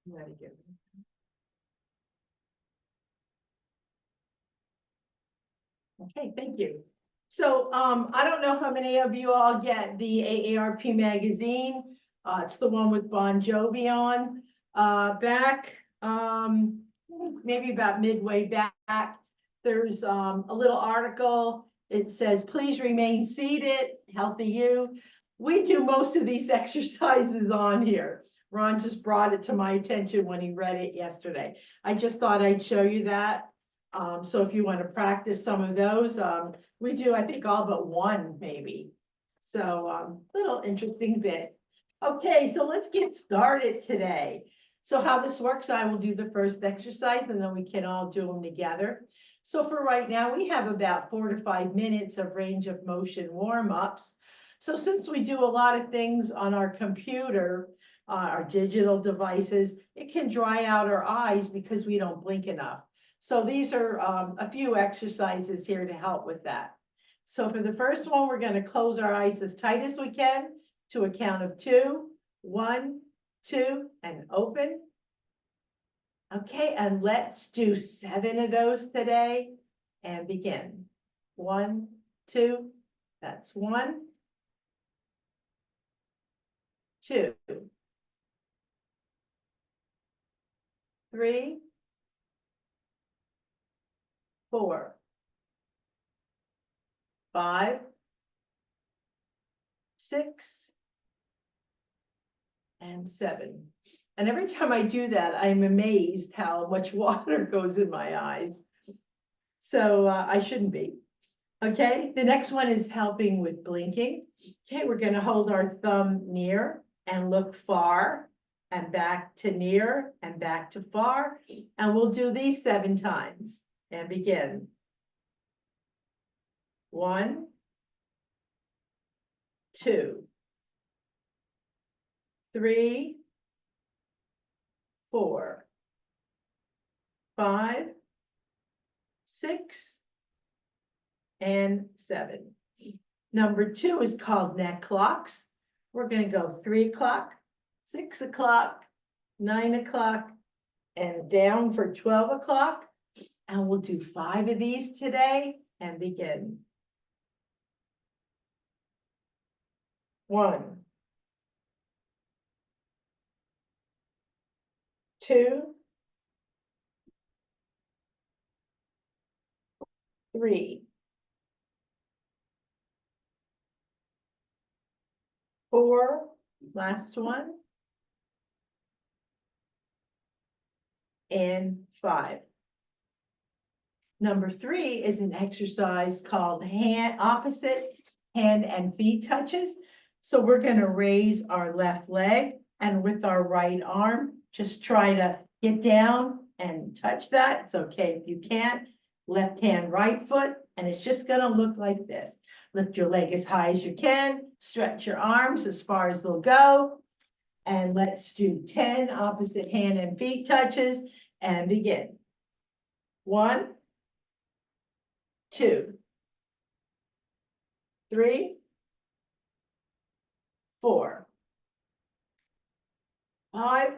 Very good. Okay, thank you. So I don't know how many of you all get the AARP magazine. It's the one with Bon Jovi on. Back, maybe about midway back, there's a little article. It says, please remain seated, healthy you. We do most of these exercises on here. Ron just brought it to my attention when he read it yesterday. I just thought I'd show you that. So if you want to practice some of those, we do, I think, all but one maybe. So little interesting bit. Okay, so let's get started today. So how this works, I will do the first exercise and then we can all do them together. So for right now, we have about 4 to 5 minutes of range of motion warm-ups. So since we do a lot of things on our computer, our digital devices, it can dry out our eyes because we don't blink enough. So these are a few exercises here to help with that. So for the first one, we're going to close our eyes as tight as we can to a count of 2. 1, 2, and open. Okay, and let's do 7 of those today and begin. 1, 2, that's 1, 2, 3, 4, 5, 6, and 7. And every time I do that, I'm amazed how much water goes in my eyes. So I shouldn't be. Okay, the next one is helping with blinking. Okay, we're going to hold our thumb near and look far and back to near and back to far. And we'll do these 7 times and begin. 1, 2, 3, 4, 5, 6, and 7. Number 2 is called neck clocks. We're going to go 3 o'clock, 6 o'clock, 9 o'clock, and down for 12 o'clock. And we'll do 5 of these today and begin. 1, 2, 3, 4, last one, and 5. Number 3 is an exercise called opposite hand and feet touches. So we're going to raise our left leg and with our right arm, just try to get down and touch that. It's okay if you can't. Left hand, right foot, and it's just going to look like this. Lift your leg as high as you can, stretch your arms as far as they'll go. And let's do 10 opposite hand and feet touches and begin. 1, 2, 3, 4, 5,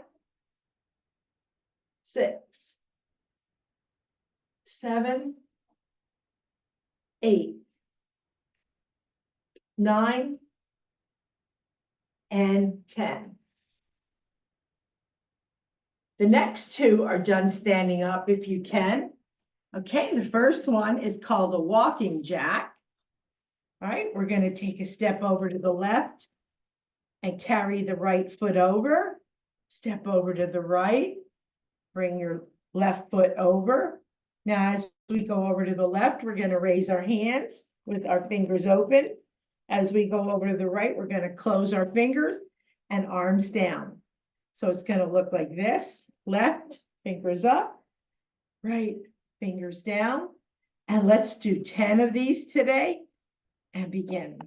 6, 7, 8, 9, and 10. The next 2 are done standing up if you can. Okay, the first one is called a walking jack. All right, we're going to take a step over to the left and carry the right foot over. Step over to the right, bring your left foot over. Now, as we go over to the left, we're going to raise our hands with our fingers open. As we go over to the right, we're going to close our fingers and arms down. So it's going to look like this. Left, fingers up, right, fingers down. And let's do 10 of these today and begin.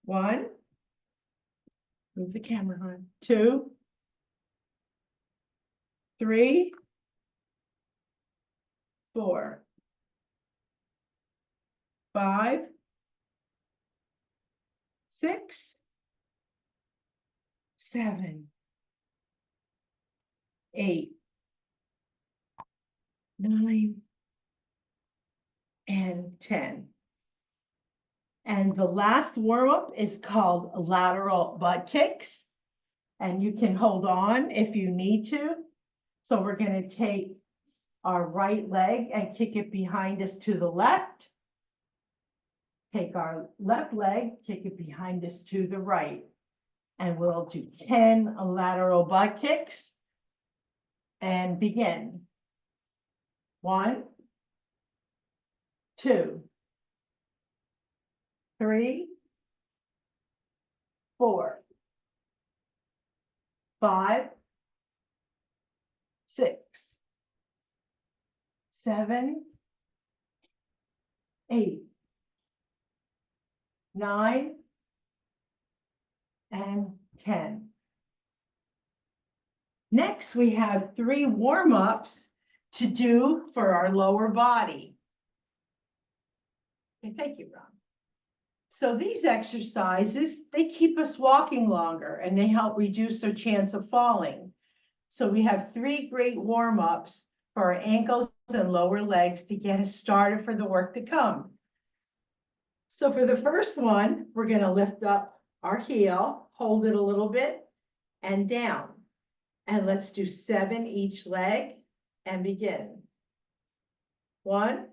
1, move the camera on. 2, 3, 4, 5, 6, 7, 8, 9, and 10. And the last warm-up is called lateral butt kicks. And you can hold on if you need to. So we're going to take our right leg and kick it behind us to the left. Take our left leg, kick it behind us to the right. And we'll do 10 lateral butt kicks and begin. 1, 2, 3, 4, 5, 6, 7, 8, 9, and 10. Next, we have 3 warm-ups to do for our lower body. Okay, thank you, Ron. So these exercises, they keep us walking longer and they help reduce our chance of falling. So we have 3 great warm-ups for our ankles and lower legs to get us started for the work to come. So for the first one, we're going to lift up our heel, hold it a little bit, and down. And let's do 7 each leg and begin. 1,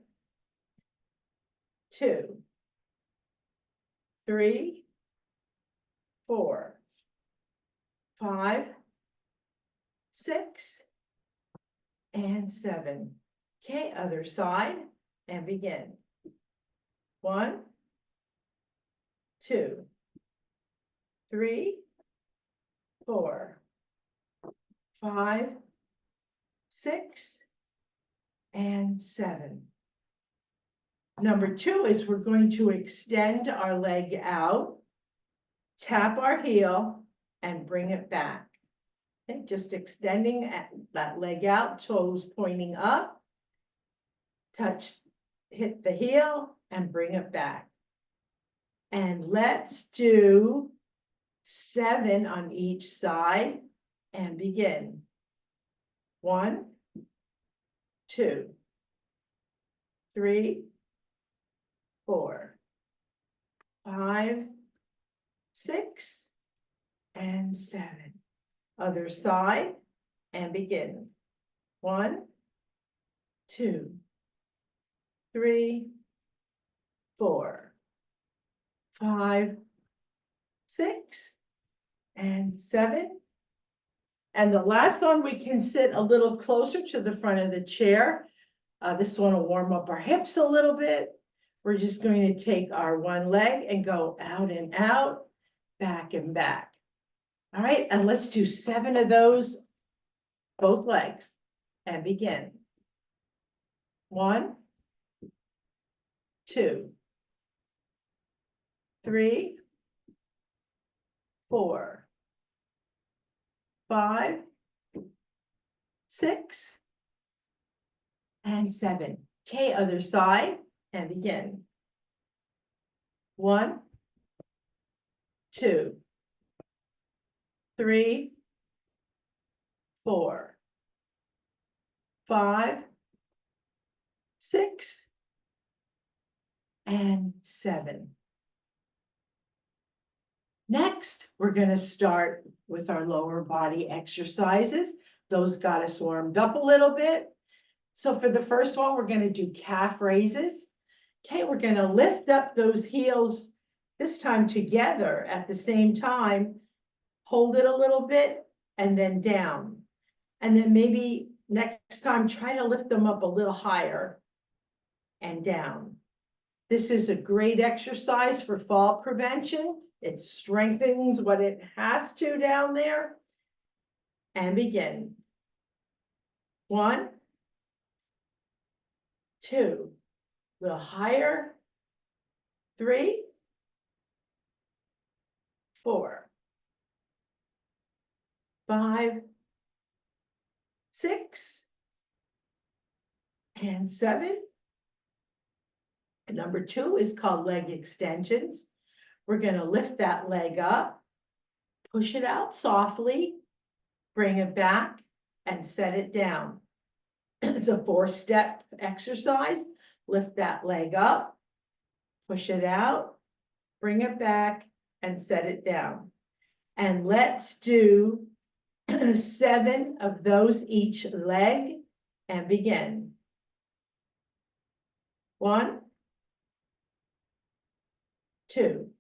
2, 3, 4, 5, 6, and 7. Okay, other side and begin. 1, 2, 3, 4, 5, 6, and 7. Number 2 is we're going to extend our leg out, tap our heel, and bring it back. Okay, just extending that leg out, toes pointing up, touch, hit the heel, and bring it back. And let's do 7 on each side and begin. 1, 2, 3, 4, 5, 6, and 7. Other side and begin. 1, 2, 3, 4, 5, 6, and 7. And the last one, we can sit a little closer to the front of the chair. This one will warm up our hips a little bit. We're just going to take our one leg and go out and out, back and back. All right, and let's do 7 of those, both legs, and begin. 1, 2, 3, 4, 5, 6, and 7. Okay, other side, and begin. 1, 2, 3, 4, 5, 6, and 7. Next, we're going to start with our lower body exercises. Those got us warmed up a little bit. So for the first one, we're going to do calf raises. Okay, we're going to lift up those heels, this time together at the same time. Hold it a little bit and then down. And then maybe next time, try to lift them up a little higher and down. This is a great exercise for fall prevention. It strengthens what it has to down there. And begin. 1, 2, a little higher. 3, 4, 5, 6, and 7. And number 2 is called leg extensions. We're going to lift that leg up, push it out softly, bring it back, and set it down. It's a 4-step exercise. Lift that leg up, push it out, bring it back, and set it down. And let's do 7 of those each leg and begin. 1, 2,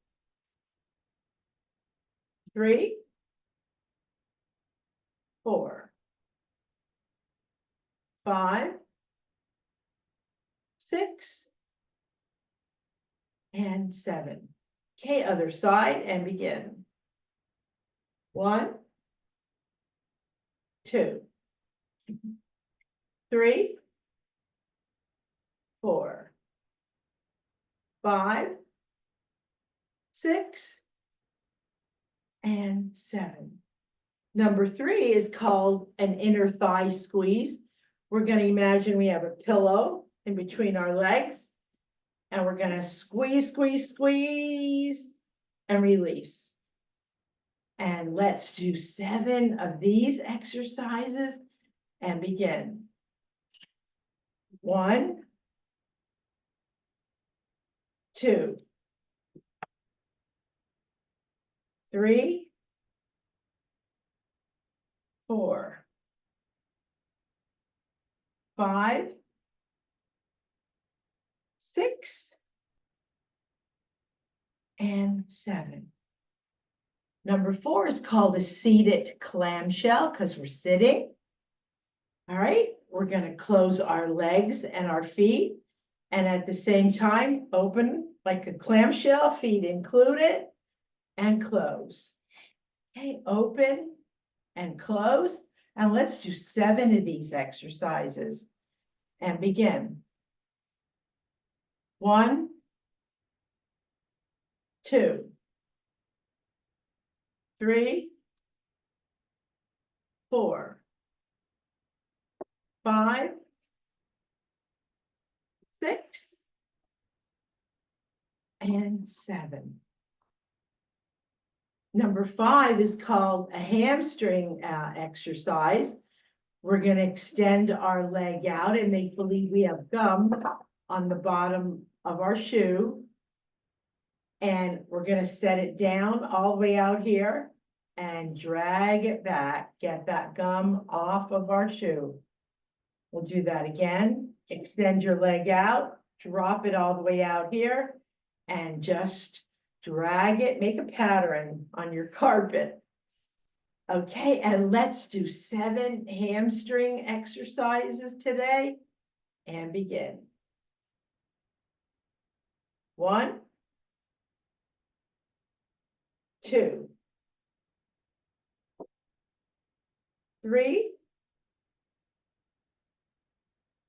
3, 4, 5, 6, and 7. Okay, other side and begin. 1, 2, 3, 4, 5, 6, and 7. Number 3 is called an inner thigh squeeze. We're going to imagine we have a pillow in between our legs, and we're going to squeeze, squeeze, squeeze, and release. And let's do 7 of these exercises and begin. 1, 2, 3, 4, 5, 6, and 7. Number 4 is called a seated clamshell because we're sitting. All right, we're going to close our legs and our feet, and at the same time, open like a clamshell, feet included, and close. Okay, open and close. And let's do 7 of these exercises and begin. 1, 2, 3, 4, 5, 6, and 7. Number 5 is called a hamstring exercise. We're going to extend our leg out and make believe we have gum on the bottom of our shoe. And we're going to set it down all the way out here and drag it back. Get that gum off of our shoe. We'll do that again. Extend your leg out, drop it all the way out here, and just drag it, make a pattern on your carpet. Okay, and let's do 7 hamstring exercises today and begin. 1, 2, 3,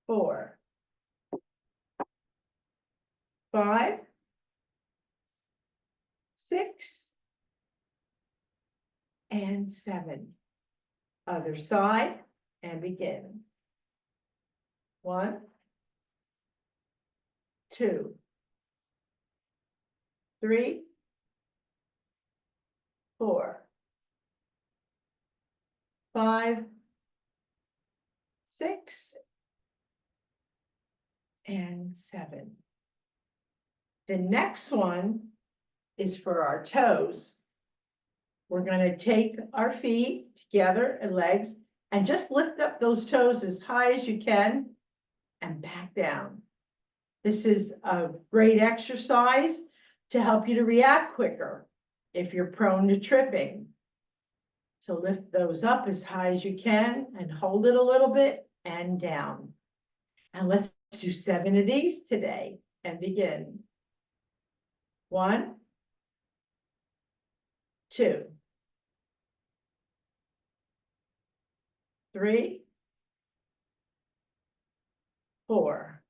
4, 5, 6, and 7. Other side and begin. 1, 2, 3, 4, 5, 6, and 7. The next one is for our toes. We're going to take our feet together and legs and just lift up those toes as high as you can and back down. This is a great exercise to help you to react quicker if you're prone to tripping. So lift those up as high as you can and hold it a little bit and down. And let's do 7 of these today and begin. 1, 2, 3, 4,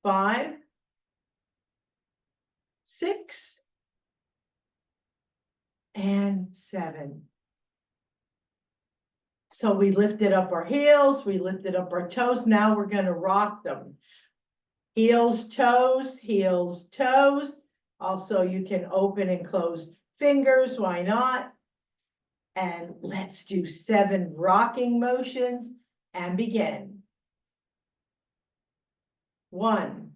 5, 6, and 7. So we lifted up our heels, we lifted up our toes. Now we're going to rock them. Heels, toes, heels, toes. Also, you can open and close fingers. Why not? And let's do 7 rocking motions and begin. 1,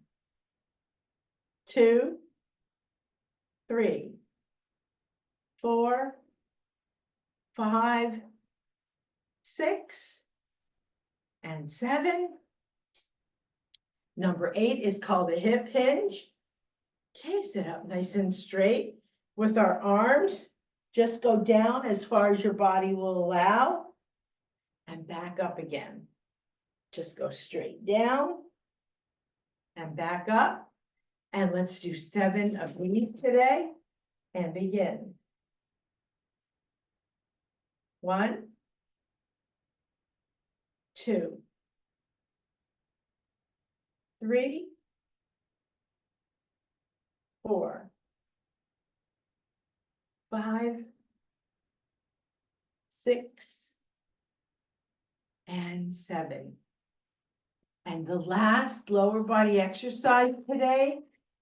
2, 3, 4, 5, 6, and 7. Number 8 is called a hip hinge. Okay, sit up nice and straight with our arms. Just go down as far as your body will allow and back up again. Just go straight down and back up. And let's do 7 of these today and begin. 1, 2, 3, 4, 5, 6, and 7. And the last lower body exercise today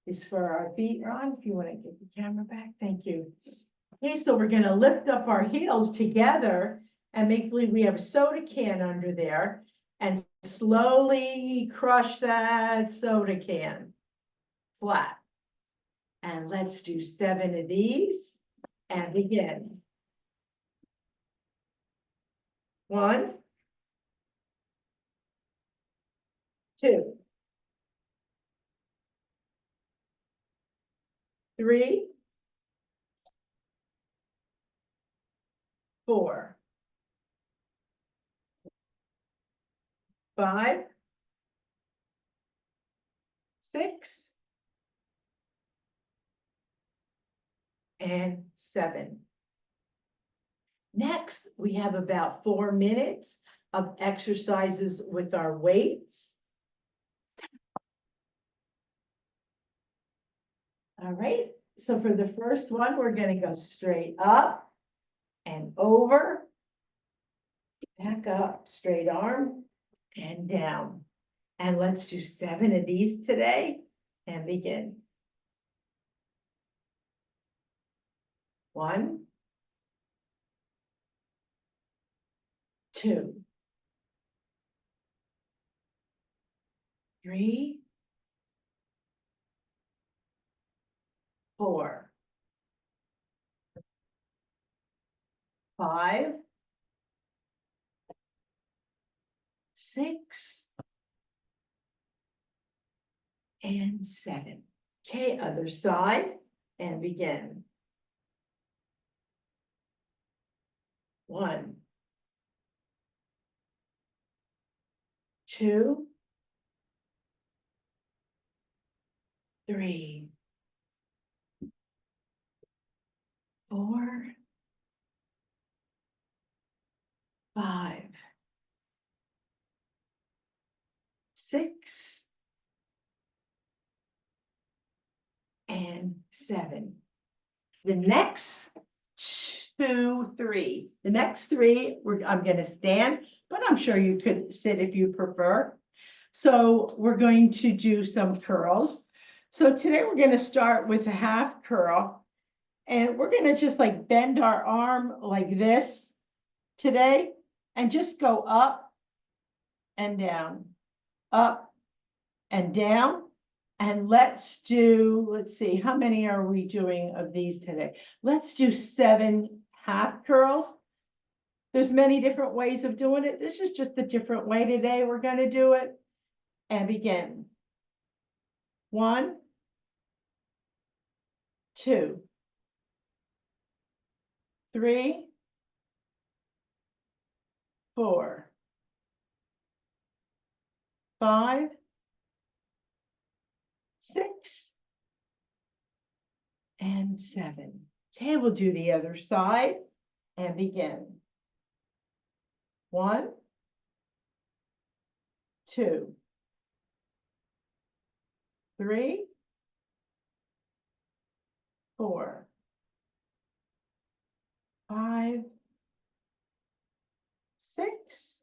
is for our feet. Ron, if you want to get the camera back, thank you. Okay, so we're going to lift up our heels together and make believe we have a soda can under there and slowly crush that soda can flat. And let's do 7 of these and begin. 1, 2, 3, 4, 5, 6, and 7. Next, we have about 4 minutes of exercises with our weights. All right, so for the first one, we're going to go straight up and over, back up, straight arm, and down. And let's do 7 of these today and begin. 1, 2, 3, 4, 5, 6, and 7. Okay, other side and begin. 1, 2, 3, 4, 5, 6, and 7. The next 2, 3. The next 3, I'm going to stand, but I'm sure you could sit if you prefer. So we're going to do some curls. So today we're going to start with a half curl, and we're going to just like bend our arm like this today and just go up and down, up and down. And let's see, how many are we doing of these today? Let's do 7 half curls. There's many different ways of doing it. This is just a different way today. We're going to do it and begin. 1, 2, 3, 4, 5, 6, and 7. Okay, we'll do the other side and begin. 1, 2, 3, 4, 5, 6,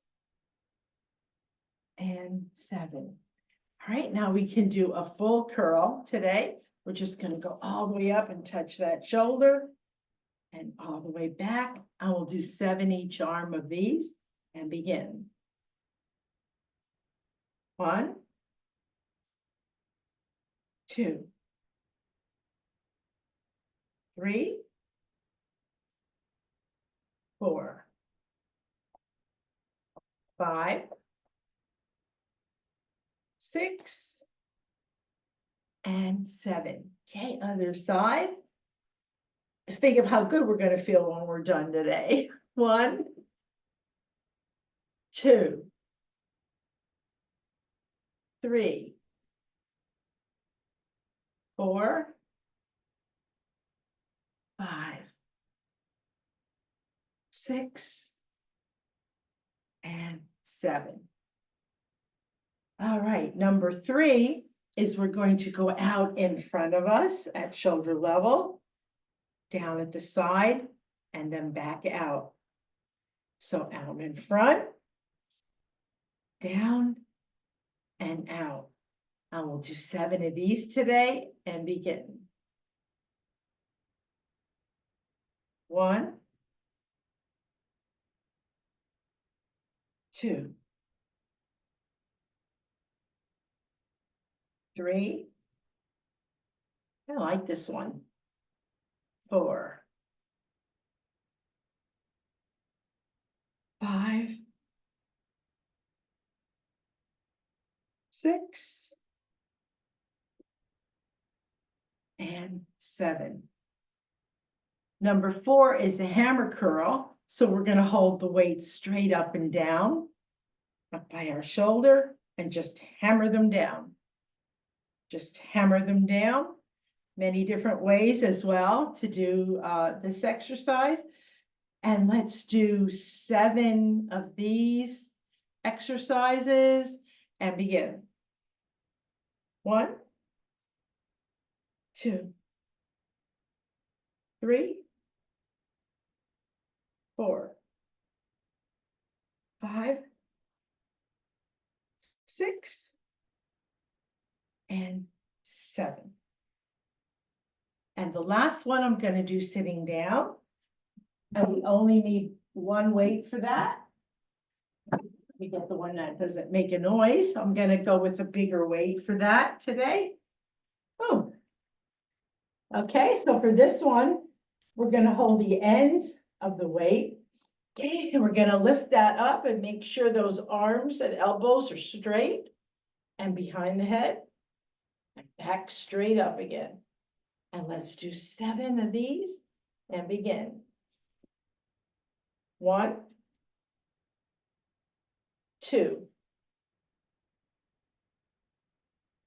and 7. All right, now we can do a full curl today. We're just going to go all the way up and touch that shoulder. and all the way back. I will do 7 each arm of these and begin. 1, 2, 3, 4, 5, 6, and 7. Okay, other side. Just think of how good we're going to feel when we're done today. 1, 2, 3, 4, 5, 6, and 7. All right, number 3 is we're going to go out in front of us at shoulder level, down at the side, and then back out. So out in front, down, and out. I will do 7 of these today and begin. 1, 2, 3. I like this one. 4, 5, 6, and 7. Number 4 is a hammer curl. So we're going to hold the weight straight up and down, up by our shoulder, and just hammer them down. Just hammer them down. Many different ways as well to do this exercise. And let's do 7 of these exercises and begin. 1, 2, 3, 4, 5, 6, and 7. And the last one I'm going to do sitting down. And we only need 1 weight for that. We get the one that doesn't make a noise. I'm going to go with a bigger weight for that today. Oh. Okay, so for this one, we're going to hold the ends of the weight. Okay, and we're going to lift that up and make sure those arms and elbows are straight and behind the head and back straight up again. And let's do 7 of these and begin. 1, 2,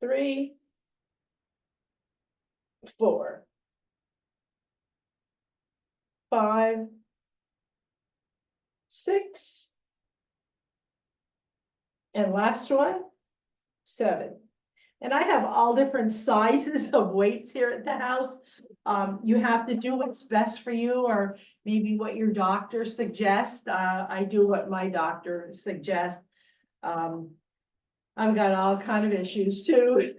3, 4, 5, 6, and last one, 7. And I have all different sizes of weights here at the house. You have to do what's best for you, or maybe what your doctor suggests. I do what my doctor suggests. I've got all kind of issues too.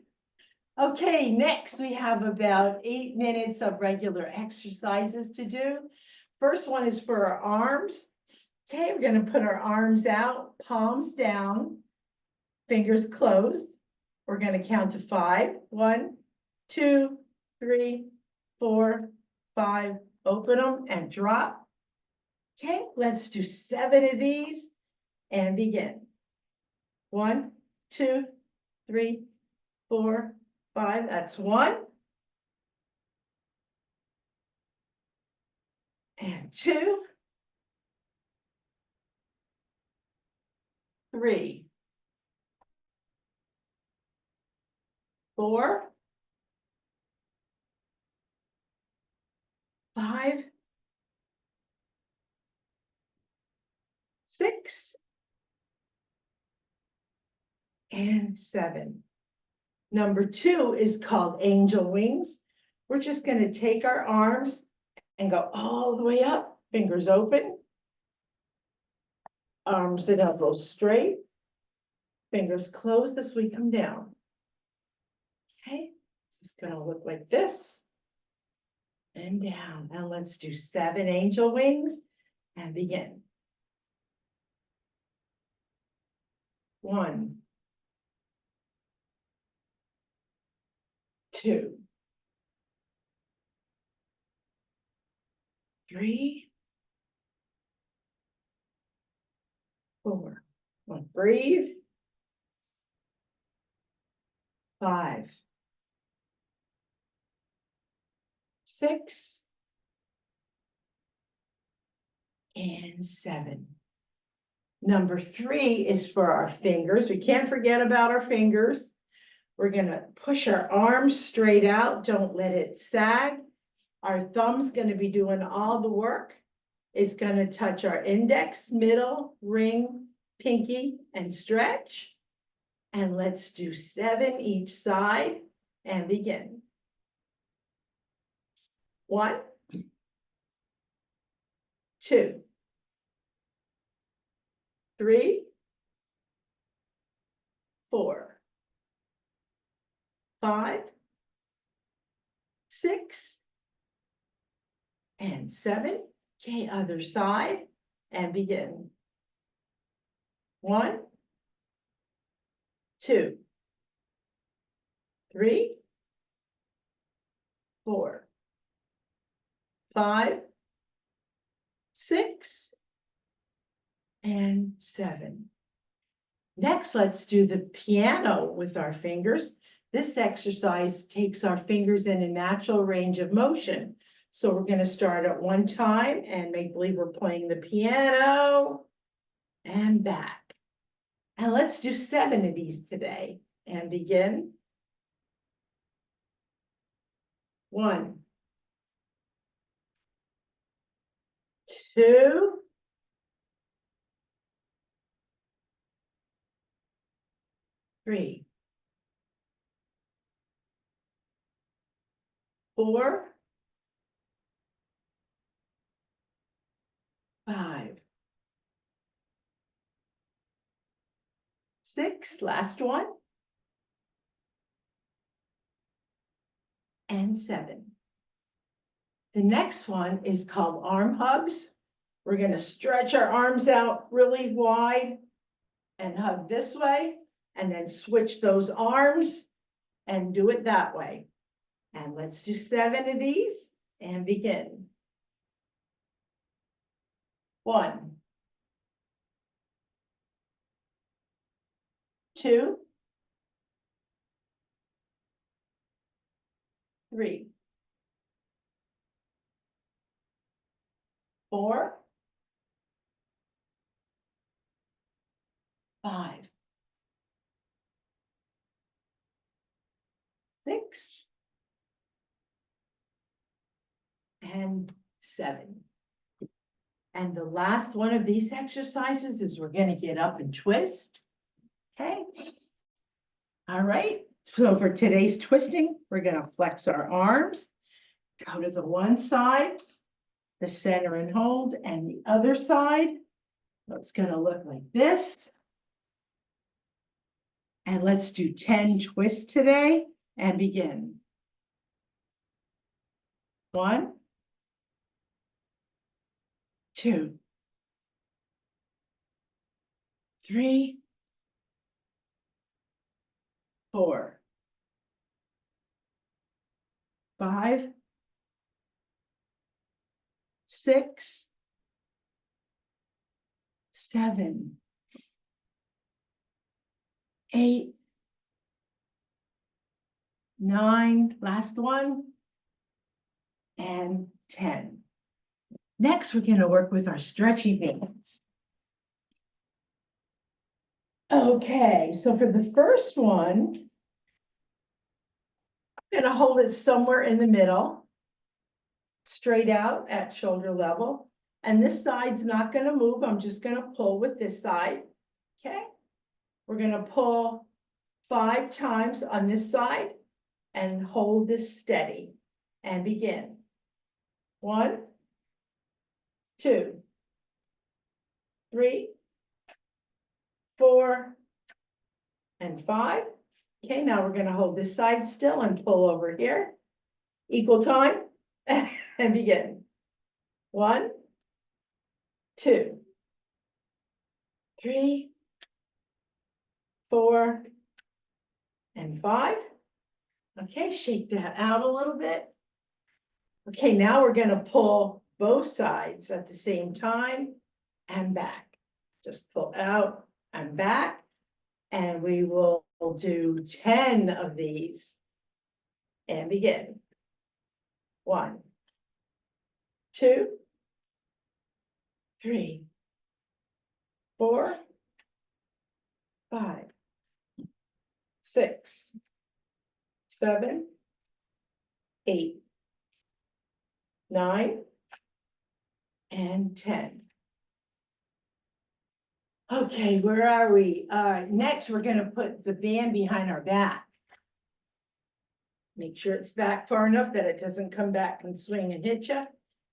Okay, next we have about 8 minutes of regular exercises to do. First one is for our arms. Okay, we're going to put our arms out, palms down, fingers closed. We're going to count to 5. 1, 2, 3, 4, 5. Open them and drop. Okay, let's do 7 of these and begin. 1, 2, 3, 4, 5. That's 1. And 2, 3, 4, 5, 6, and 7. Number 2 is called angel wings. We're just going to take our arms and go all the way up, fingers open, arms and elbows straight, fingers closed as we come down. Okay, this is going to look like this. and down. And let's do 7 angel wings and begin. 1, 2, 3, 4. Breathe. 5, 6, and 7. Number 3 is for our fingers. We can't forget about our fingers. We're gonna push our arms straight out. Don't let it sag. Our thumb's gonna be doing all the work. It's gonna touch our index, middle, ring, pinky, and stretch. And let's do 7 each side and begin. 1, 2, 3, 4, 5, 6, and 7. Okay, other side and begin. 1, 2, 3, 4, 5, 6, and 7. Next, let's do the piano with our fingers. This exercise takes our fingers in a natural range of motion. So we're going to start at one time and make believe we're playing the piano and back. And let's do 7 of these today and begin. 1, 2, 3, 4, 5, 6, last one, and 7. The next one is called arm hugs. We're going to stretch our arms out really wide and hug this way, and then switch those arms and do it that way. And let's do 7 of these and begin. 1, 2, 3, 4, 5, 6, and 7. And the last one of these exercises is we're going to get up and twist. Okay. All right. So for today's twisting, we're going to flex our arms, go to the one side, the center and hold, and the other side. So it's going to look like this. And let's do 10 twists today and begin. 1, 2, 3, 4, 5, 6, 7, 8, 9, last one, and 10. Next, we're going to work with our stretchy hands. Okay, so for the first one, I'm going to hold it somewhere in the middle, straight out at shoulder level. And this side's not going to move. I'm just going to pull with this side. Okay, we're going to pull 5 times on this side and hold this steady and begin. 1, 2, 3, 4, and 5. Okay, now we're going to hold this side still and pull over here. Equal time. and begin. 1, 2, 3, 4, and 5. Okay, shake that out a little bit. Okay, now we're going to pull both sides at the same time and back. Just pull out and back, and we will do 10 of these and begin. 1, 2, 3, 4, 5, 6, 7, 8, 9, and 10. Okay, where are we? Next, we're going to put the band behind our back. Make sure it's back far enough that it doesn't come back and swing and hit you.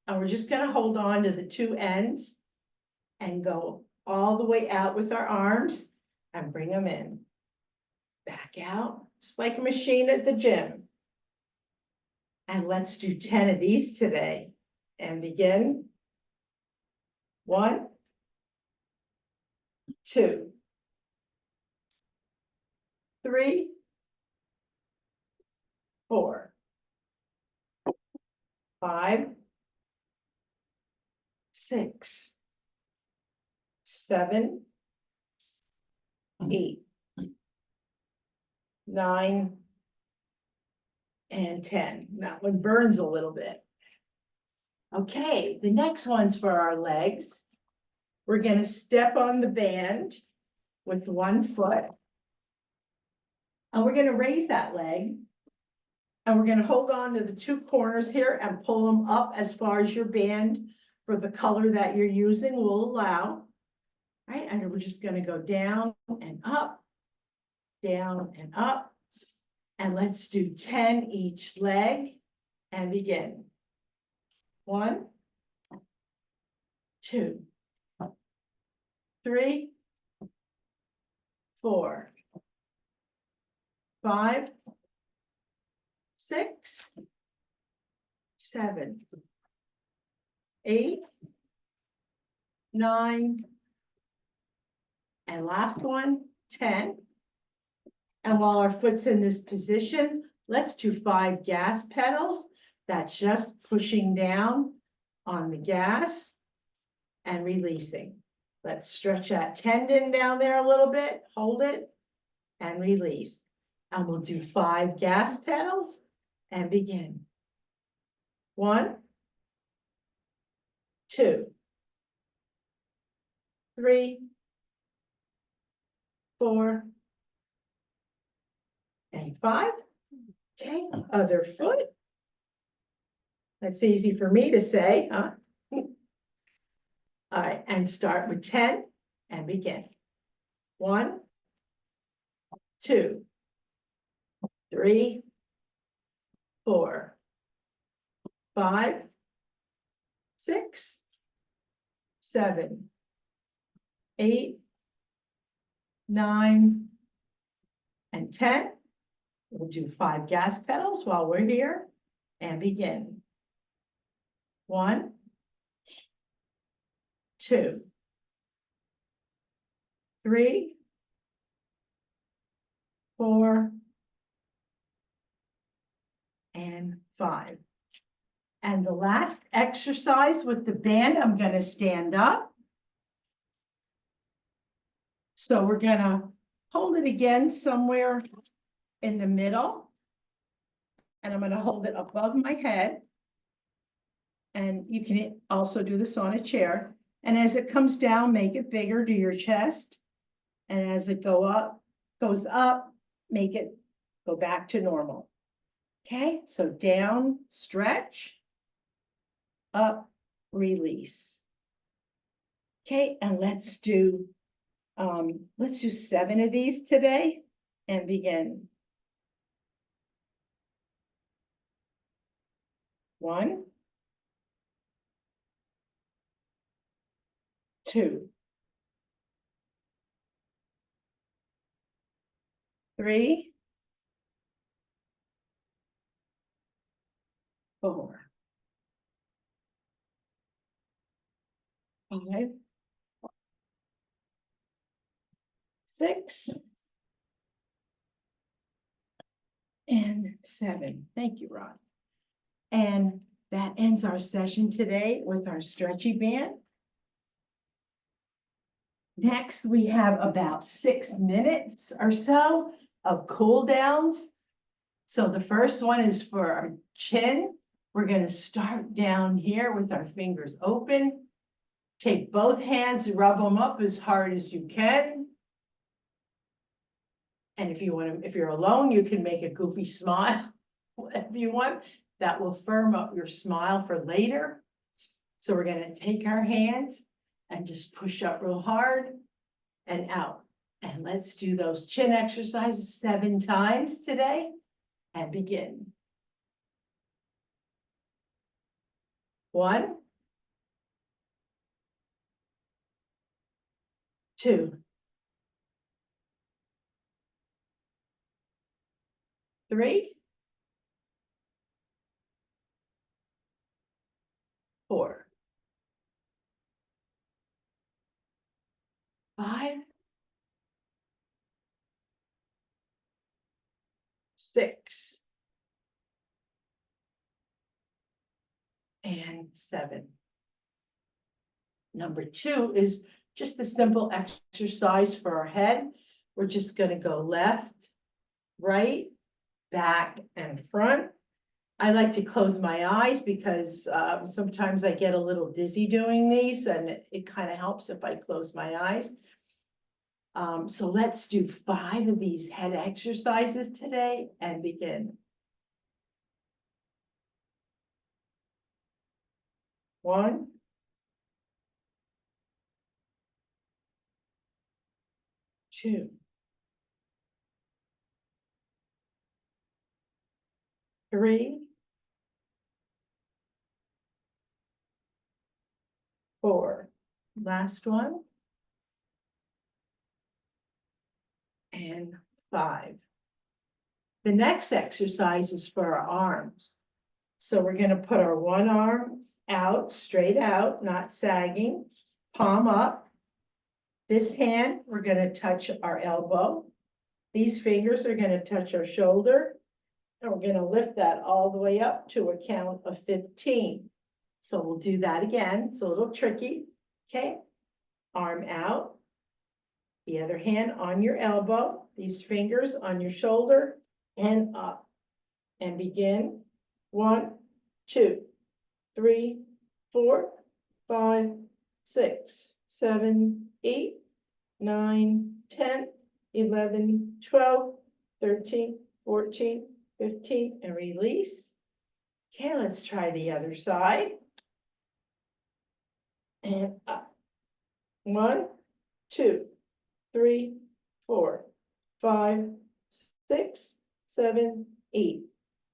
And we're just going to hold on to the two ends and go all the way out with our arms and bring them in. Back out, just like a machine at the gym. And let's do 10 of these today and begin. 1, 2, 3, 4, 5, 6, 7, 8, 9, and 10. That one burns a little bit. Okay, the next one's for our legs. We're going to step on the band with one foot. And we're going to raise that leg. And we're going to hold on to the two corners here and pull them up as far as your band for the color that you're using will allow. Right, and we're just going to go down and up, down and up. And let's do 10 each leg and begin. 1, 2, 3, 4, 5, 6, 7, 8, 9, and last one, 10. And while our foot's in this position, let's do 5 gas pedals. That's just pushing down on the gas and releasing. Let's stretch that tendon down there a little bit, hold it, and release. And we'll do 5 gas pedals and begin. 1, 2, 3, 4, and 5. Okay, other foot. That's easy for me to say, huh? All right, and start with 10 and begin. 1, 2, 3, 4, 5, 6, 7, 8, 9, and 10. We'll do 5 gas pedals while we're here and begin. 1, 2, 3, 4, and 5. And the last exercise with the band, I'm going to stand up. So we're going to hold it again somewhere in the middle. And I'm going to hold it above my head. And you can also do this on a chair. And as it comes down, make it bigger to your chest. And as it goes up, make it go back to normal. Okay, so down, stretch, up, release. Okay, and let's do 7 of these today and begin. 1, 2, 3, 4, 5, 6, and 7. Thank you, Ron. And that ends our session today with our stretchy band. Next, we have about 6 minutes or so of cool downs. So the first one is for our chin. We're going to start down here with our fingers open. Take both hands, rub them up as hard as you can. And if you're alone, you can make a goofy smile, whatever you want. That will firm up your smile for later. So we're going to take our hands and just push up real hard and out. And let's do those chin exercises 7 times today and begin. 1, 2, 3, 4, 5, 6, and 7. Number 2 is just a simple exercise for our head. We're just going to go left, right, back, and front. I like to close my eyes because sometimes I get a little dizzy doing these, and it kind of helps if I close my eyes. So let's do 5 of these head exercises today and begin. 1, 2, 3, 4. Last one. And 5. The next exercise is for our arms. So we're going to put our one arm out, straight out, not sagging, palm up. This hand, we're going to touch our elbow. These fingers are going to touch our shoulder. And we're going to lift that all the way up to a count of 15. So we'll do that again. It's a little tricky. Okay. Arm out. The other hand on your elbow. These fingers on your shoulder and up. And begin. 1, 2, 3, 4, 5, 6, 7, 8, 9, 10, 11, 12, 13, 14, 15, and release. Okay, let's try the other side. And up. 1, 2, 3, 4, 5, 6, 7, 8,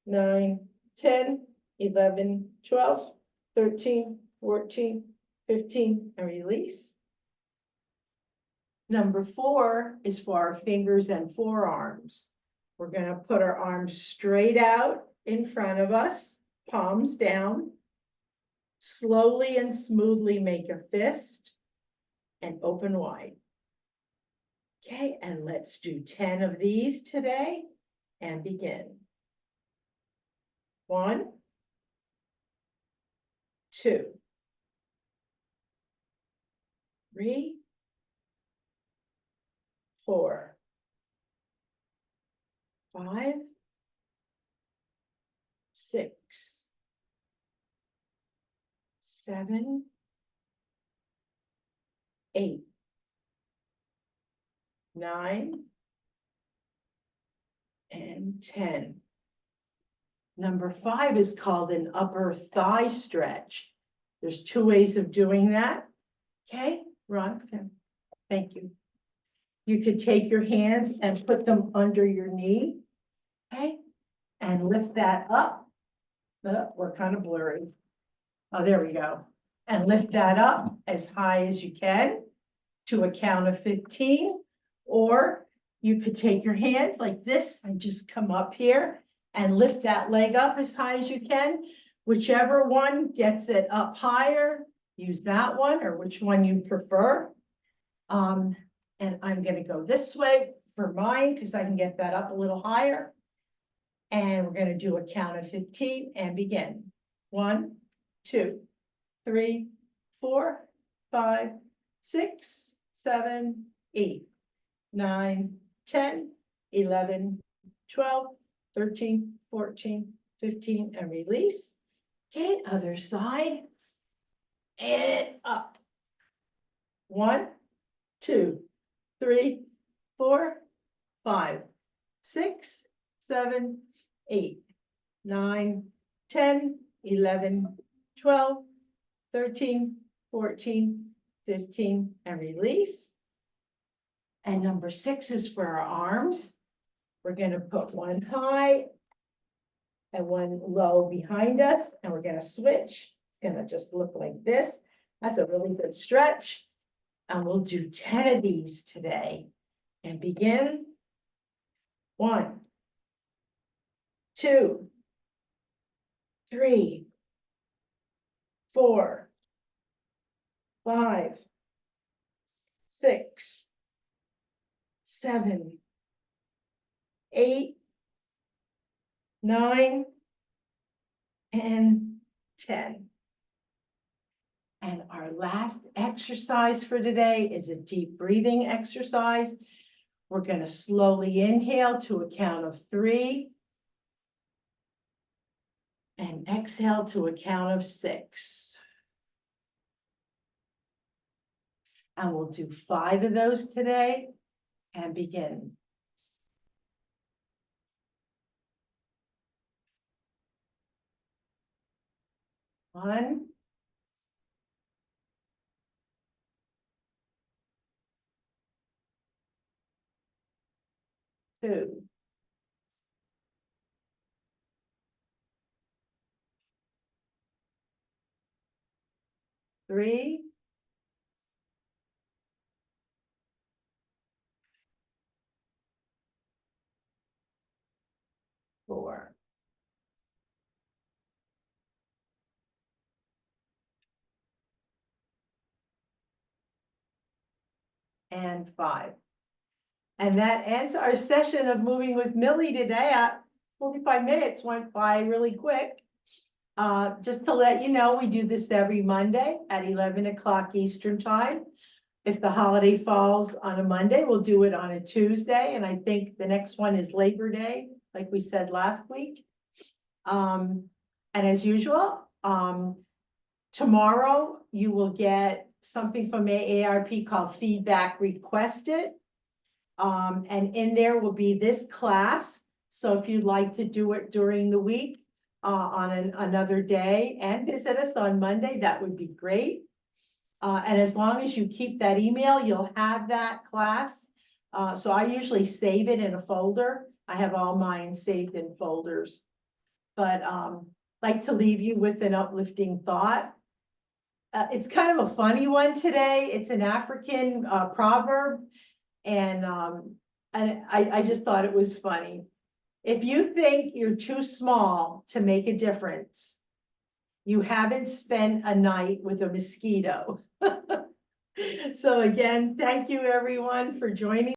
9, 10, 11, 12, 13, 14, 15, and release. Number 4 is for our fingers and forearms. We're going to put our arms straight out in front of us, palms down. Slowly and smoothly make a fist and open wide. Okay, and let's do 10 of these today and begin. 1, 2, 3, 4, 5, 6, 7, 8, 9, and 10. Number 5 is called an upper thigh stretch. There's 2 ways of doing that. Okay, Ron, thank you. You could take your hands and put them under your knee, okay, and lift that up. We're kind of blurry. Oh, there we go. And lift that up as high as you can to a count of 15. Or you could take your hands like this and just come up here and lift that leg up as high as you can. Whichever one gets it up higher use that one or which one you prefer. And I'm gonna go this way for mine because I can get that up a little higher. And we're gonna do a count of 15 and begin. 1, 2, 3, 4, 5, 6, 7, 8, 9, 10, 11, 12, 13, 14, 15, and release. Okay, other side. And up. 1, 2, 3, 4, 5, 6, 7, 8, 9, 10, 11, 12, 13, 14, 15, and release. And number 6 is for our arms. We're going to put one high and one low behind us, and we're going to switch. It's going to just look like this. That's a really good stretch. And we'll do 10 of these today. And begin. 1, 2, 3, 4, 5, 6, 7, 8, 9, and 10. And our last exercise for today is a deep breathing exercise. We're going to slowly inhale to a count of 3 and exhale to a count of 6. And we'll do 5 of those today and begin. 1, 2, 3, 4, 5. And that ends our session of Moving with Millie today. 45 minutes went by really quick. Just to let you know, we do this every Monday at 11 o'clock Eastern time. If the holiday falls on a Monday, we'll do it on a Tuesday. And I think the next one is Labor Day, like we said last week. And as usual, tomorrow you will get something from AARP called Feedback Requested. And in there will be this class. So if you'd like to do it during the week on another day and visit us on Monday, that would be great. And as long as you keep that email, you'll have that class. So I usually save it in a folder. I have all mine saved in folders. But like to leave you with an uplifting thought. It's kind of a funny one today. It's an African proverb. And I just thought it was funny. If you think you're too small to make a difference, you haven't spent a night with a mosquito. So again, thank you everyone for joining.